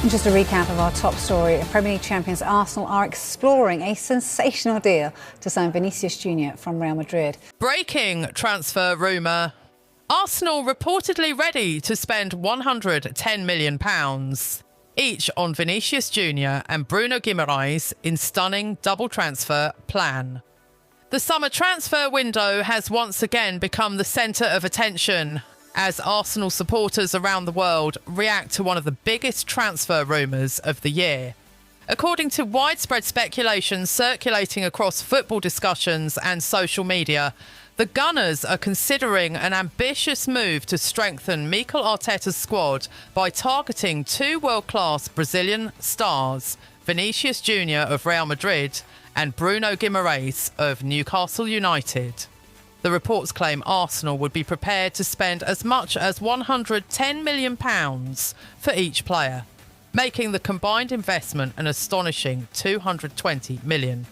And just a recap of our top story. Premier League champions Arsenal are exploring a sensational deal to sign Vinicius Junior from Real Madrid. Breaking transfer rumour. Arsenal reportedly ready to spend £110 million each on Vinicius Junior and Bruno Guimaraes in stunning double transfer plan. The summer transfer window has once again become the centre of attention as Arsenal supporters around the world react to one of the biggest transfer rumours of the year. According to widespread speculation circulating across football discussions and social media, the Gunners are considering an ambitious move to strengthen Mikel Arteta's squad by targeting two world-class Brazilian stars, Vinicius Junior of Real Madrid and Bruno Guimaraes of Newcastle United. The reports claim Arsenal would be prepared to spend as much as £110 million for each player, making the combined investment an astonishing £220 million.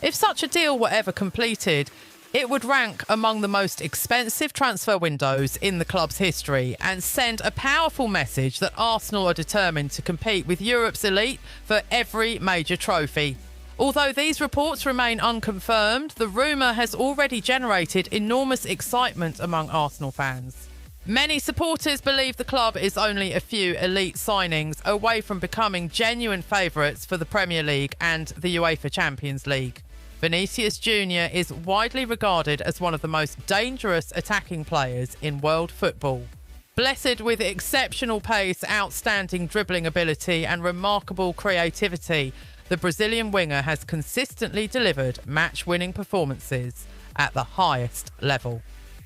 If such a deal were ever completed, it would rank among the most expensive transfer windows in the club's history and send a powerful message that Arsenal are determined to compete with Europe's elite for every major trophy. Although these reports remain unconfirmed, the rumour has already generated enormous excitement among Arsenal fans. Many supporters believe the club is only a few elite signings away from becoming genuine favourites for the Premier League and the UEFA Champions League. Vinicius Junior is widely regarded as one of the most dangerous attacking players in world football. Blessed with exceptional pace, outstanding dribbling ability and remarkable creativity, the Brazilian winger has consistently delivered match-winning performances at the highest level.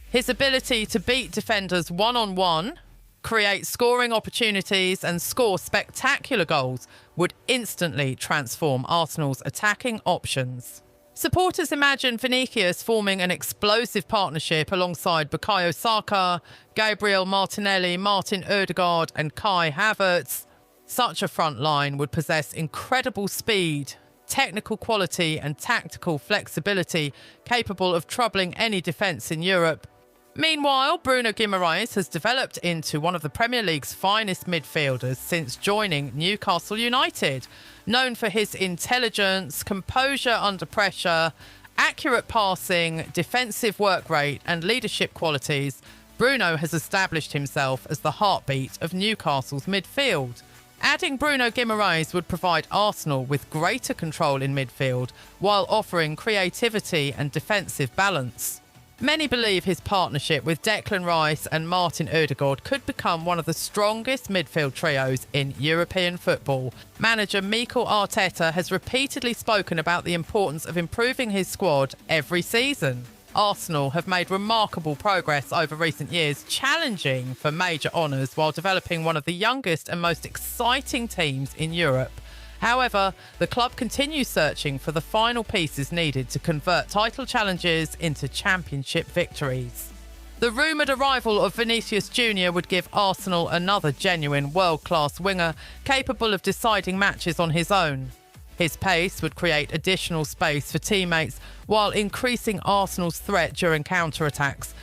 His ability to beat defenders one-on-one, create scoring opportunities and score spectacular goals would instantly transform Arsenal's attacking options. Supporters imagine Vinicius forming an explosive partnership alongside Bukayo Saka, Gabriel Martinelli, Martin Ødegaard and Kai Havertz. Such a front line would possess incredible speed, technical quality and tactical flexibility capable of troubling any defence in Europe. Meanwhile, Bruno Guimaraes has developed into one of the Premier League's finest midfielders since joining Newcastle United. Known for his intelligence, composure under pressure, accurate passing, defensive work rate and leadership qualities, Bruno has established himself as the heartbeat of Newcastle's midfield. Adding Bruno Guimaraes would provide Arsenal with greater control in midfield while offering creativity and defensive balance. Many believe his partnership with Declan Rice and Martin Ødegaard could become one of the strongest midfield trios in European football. Manager Mikel Arteta has repeatedly spoken about the importance of improving his squad every season. Arsenal have made remarkable progress over recent years, challenging for major honours while developing one of the youngest and most exciting teams in Europe. However, the club continues searching for the final pieces needed to convert title challenges into championship victories. The rumoured arrival of Vinicius Junior would give Arsenal another genuine world-class winger capable of deciding matches on his own. His pace would create additional space for teammates while increasing Arsenal's threat during counter-attacks.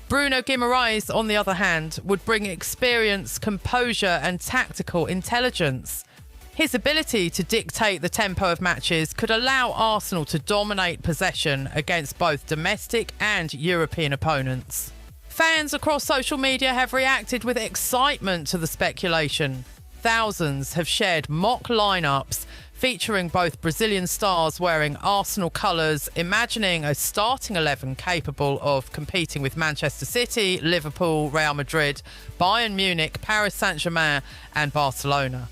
Bruno Guimaraes, on the other hand, would bring experience, composure and tactical intelligence. His ability to dictate the tempo of matches could allow Arsenal to dominate possession against both domestic and European opponents. Fans across social media have reacted with excitement to the speculation. Thousands have shared mock lineups featuring both Brazilian stars wearing Arsenal colours, imagining a starting 11 capable of competing with Manchester City, Liverpool, Real Madrid, Bayern Munich, Paris Saint-Germain and Barcelona.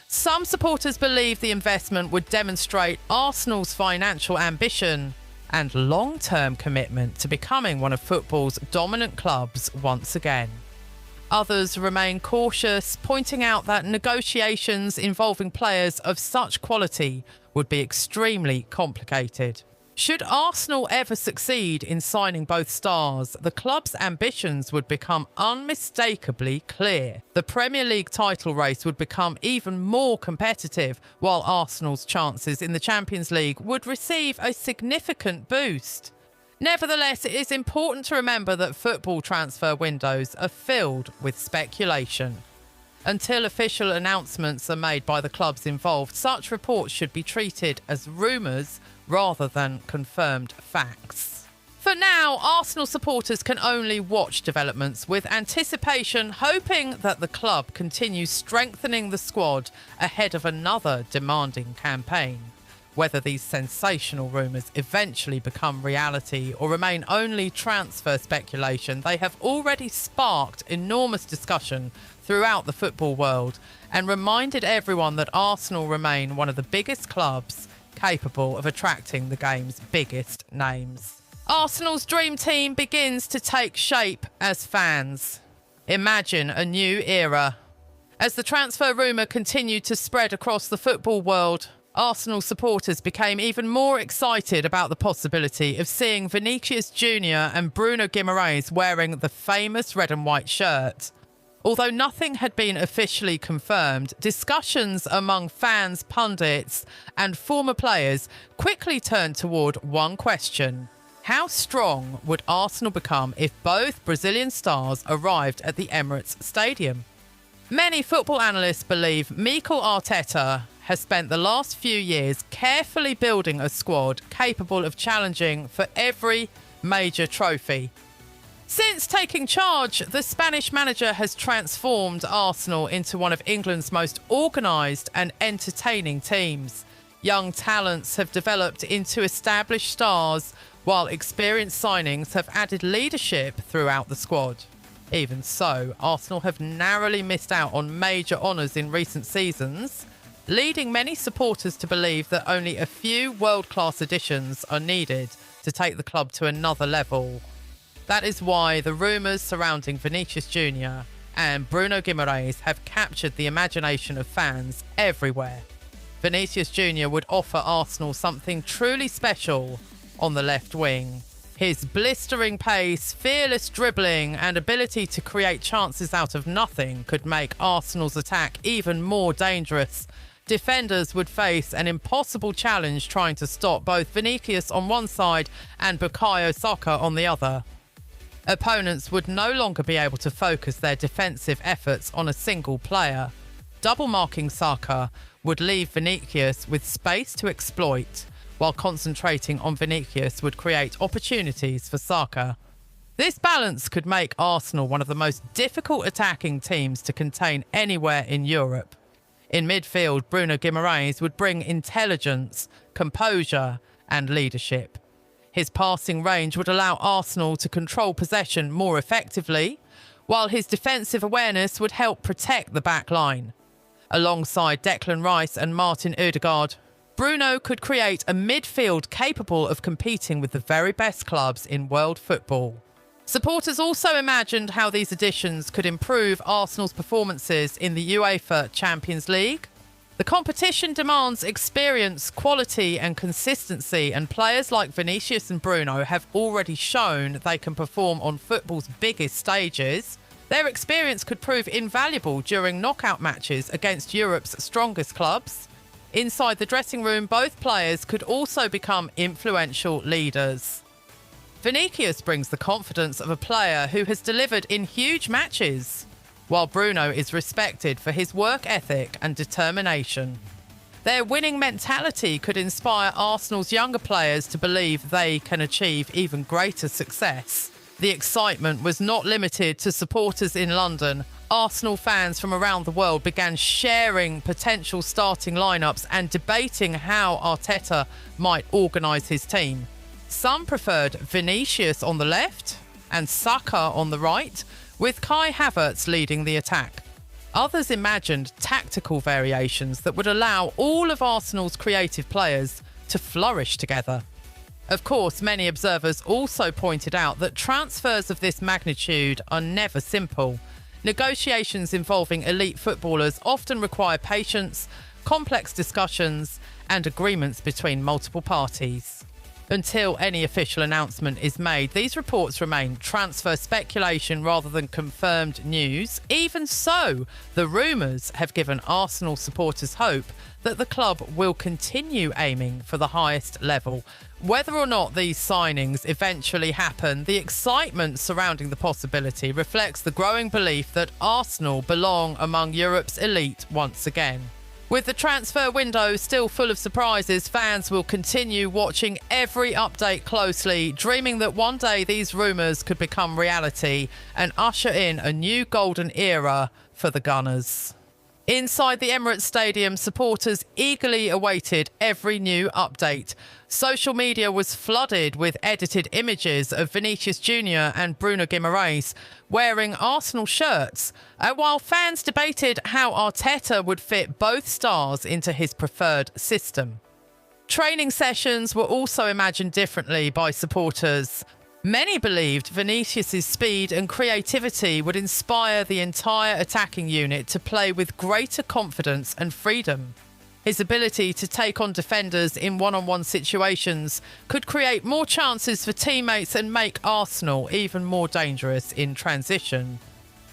Some supporters believe the investment would demonstrate Arsenal's financial ambition and long-term commitment to becoming one of football's dominant clubs once again. Others remain cautious, pointing out that negotiations involving players of such quality would be extremely complicated. Should Arsenal ever succeed in signing both stars, the club's ambitions would become unmistakably clear. The Premier League title race would become even more competitive, while Arsenal's chances in the Champions League would receive a significant boost. Nevertheless, it is important to remember that football transfer windows are filled with speculation. Until official announcements are made by the clubs involved, such reports should be treated as rumours rather than confirmed facts. For now, Arsenal supporters can only watch developments with anticipation, hoping that the club continues strengthening the squad ahead of another demanding campaign. Whether these sensational rumours eventually become reality or remain only transfer speculation, they have already sparked enormous discussion throughout the football world and reminded everyone that Arsenal remain one of the biggest clubs capable of attracting the game's biggest names. Arsenal's dream team begins to take shape as fans. Imagine a new era. As the transfer rumour continued to spread across the football world, Arsenal supporters became even more excited about the possibility of seeing Vinicius Junior and Bruno Guimaraes wearing the famous red and white shirt. Although nothing had been officially confirmed, discussions among fans, pundits and former players quickly turned toward one question. How strong would Arsenal become if both Brazilian stars arrived at the Emirates Stadium? Many football analysts believe Mikel Arteta has spent the last few years carefully building a squad capable of challenging for every major trophy. Since taking charge, the Spanish manager has transformed Arsenal into one of England's most organised and entertaining teams. Young talents have developed into established stars, while experienced signings have added leadership throughout the squad. Even so, Arsenal have narrowly missed out on major honours in recent seasons, leading many supporters to believe that only a few world-class additions are needed to take the club to another level. That is why the rumours surrounding Vinicius Junior and Bruno Guimaraes have captured the imagination of fans everywhere. Vinicius Junior would offer Arsenal something truly special on the left wing. His blistering pace, fearless dribbling and ability to create chances out of nothing could make Arsenal's attack even more dangerous. Defenders would face an impossible challenge trying to stop both Vinicius on one side and Bukayo Saka on the other. Opponents would no longer be able to focus their defensive efforts on a single player. Double marking Saka would leave Vinicius with space to exploit, while concentrating on Vinicius would create opportunities for Saka. This balance could make Arsenal one of the most difficult attacking teams to contain anywhere in Europe. In midfield, Bruno Guimaraes would bring intelligence, composure and leadership. His passing range would allow Arsenal to control possession more effectively, while his defensive awareness would help protect the back line. Alongside Declan Rice and Martin Ødegaard, Bruno could create a midfield capable of competing with the very best clubs in world football. Supporters also imagined how these additions could improve Arsenal's performances in the UEFA Champions League. The competition demands experience, quality and consistency, and players like Vinicius and Bruno have already shown they can perform on football's biggest stages. Their experience could prove invaluable during knockout matches against Europe's strongest clubs. Inside the dressing room, both players could also become influential leaders. Vinicius brings the confidence of a player who has delivered in huge matches, while Bruno is respected for his work ethic and determination. Their winning mentality could inspire Arsenal's younger players to believe they can achieve even greater success. The excitement was not limited to supporters in London. Arsenal fans from around the world began sharing potential starting lineups and debating how Arteta might organise his team. Some preferred Vinicius on the left and Saka on the right, with Kai Havertz leading the attack. Others imagined tactical variations that would allow all of Arsenal's creative players to flourish together. Of course, many observers also pointed out that transfers of this magnitude are never simple. Negotiations involving elite footballers often require patience, complex discussions, and agreements between multiple parties. Until any official announcement is made, these reports remain transfer speculation rather than confirmed news. Even so, the rumours have given Arsenal supporters hope that the club will continue aiming for the highest level. Whether or not these signings eventually happen, the excitement surrounding the possibility reflects the growing belief that Arsenal belong among Europe's elite once again. With the transfer window still full of surprises, fans will continue watching every update closely, dreaming that one day these rumours could become reality and usher in a new golden era for the Gunners. Inside the Emirates Stadium, supporters eagerly awaited every new update. Social media was flooded with edited images of Vinicius Jr. and Bruno Guimaraes wearing Arsenal shirts, while fans debated how Arteta would fit both stars into his preferred system. Training sessions were also imagined differently by supporters. Many believed Vinicius' speed and creativity would inspire the entire attacking unit to play with greater confidence and freedom. His ability to take on defenders in one-on-one situations could create more chances for teammates and make Arsenal even more dangerous in transition.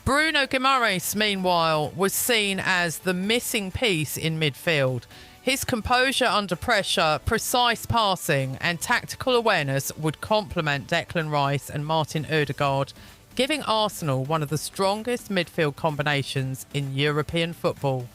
Bruno Guimaraes, meanwhile, was seen as the missing piece in midfield. His composure under pressure, precise passing and tactical awareness would complement Declan Rice and Martin Ødegaard, giving Arsenal one of the strongest midfield combinations in European football.